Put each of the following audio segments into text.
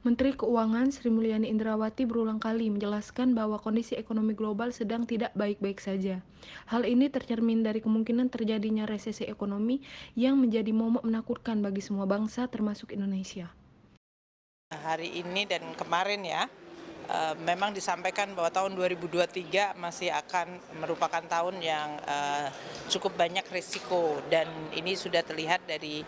Menteri Keuangan Sri Mulyani Indrawati berulang kali menjelaskan bahwa kondisi ekonomi global sedang tidak baik-baik saja. Hal ini tercermin dari kemungkinan terjadinya resesi ekonomi yang menjadi momok menakutkan bagi semua bangsa termasuk Indonesia. Hari ini dan kemarin ya, memang disampaikan bahwa tahun 2023 masih akan merupakan tahun yang cukup banyak risiko, dan ini sudah terlihat dari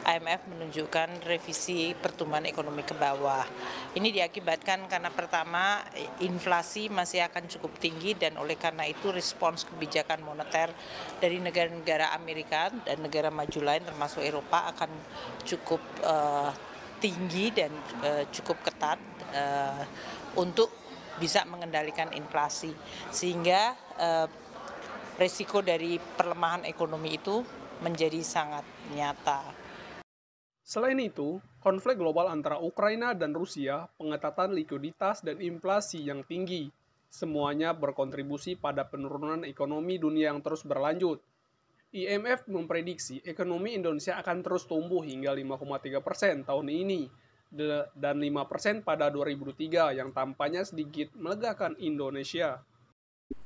IMF menunjukkan revisi pertumbuhan ekonomi ke bawah. Ini diakibatkan karena pertama inflasi masih akan cukup tinggi, dan oleh karena itu respons kebijakan moneter dari negara-negara Amerika dan negara maju lain termasuk Eropa akan cukup tinggi dan cukup ketat untuk bisa mengendalikan inflasi, sehingga risiko dari perlemahan ekonomi itu menjadi sangat nyata. Selain itu, konflik global antara Ukraina dan Rusia, pengetatan likuiditas dan inflasi yang tinggi, semuanya berkontribusi pada penurunan ekonomi dunia yang terus berlanjut. IMF memprediksi ekonomi Indonesia akan terus tumbuh hingga 5,3% tahun ini dan 5% pada 2003 yang tampaknya sedikit melegakan Indonesia.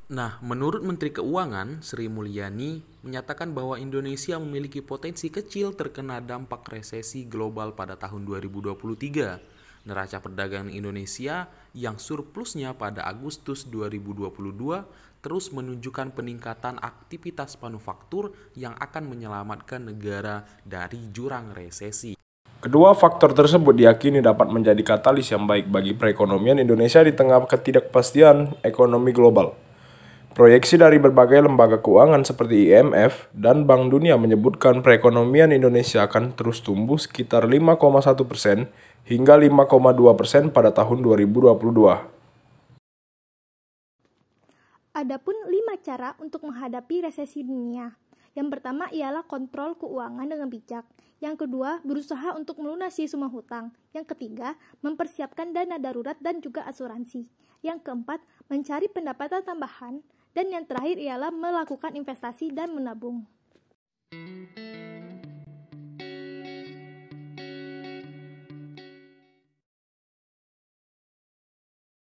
Nah, menurut Menteri Keuangan, Sri Mulyani menyatakan bahwa Indonesia memiliki potensi kecil terkena dampak resesi global pada tahun 2023. Neraca perdagangan Indonesia yang surplusnya pada Agustus 2022 terus menunjukkan peningkatan aktivitas manufaktur yang akan menyelamatkan negara dari jurang resesi. Kedua faktor tersebut diyakini dapat menjadi katalis yang baik bagi perekonomian Indonesia di tengah ketidakpastian ekonomi global. Proyeksi dari berbagai lembaga keuangan seperti IMF dan Bank Dunia menyebutkan perekonomian Indonesia akan terus tumbuh sekitar 5,1% hingga 5,2% pada tahun 2022. Adapun 5 cara untuk menghadapi resesi dunia. Yang pertama ialah kontrol keuangan dengan bijak. Yang kedua, berusaha untuk melunasi semua hutang. Yang ketiga, mempersiapkan dana darurat dan juga asuransi. Yang keempat, mencari pendapatan tambahan. Dan yang terakhir ialah melakukan investasi dan menabung.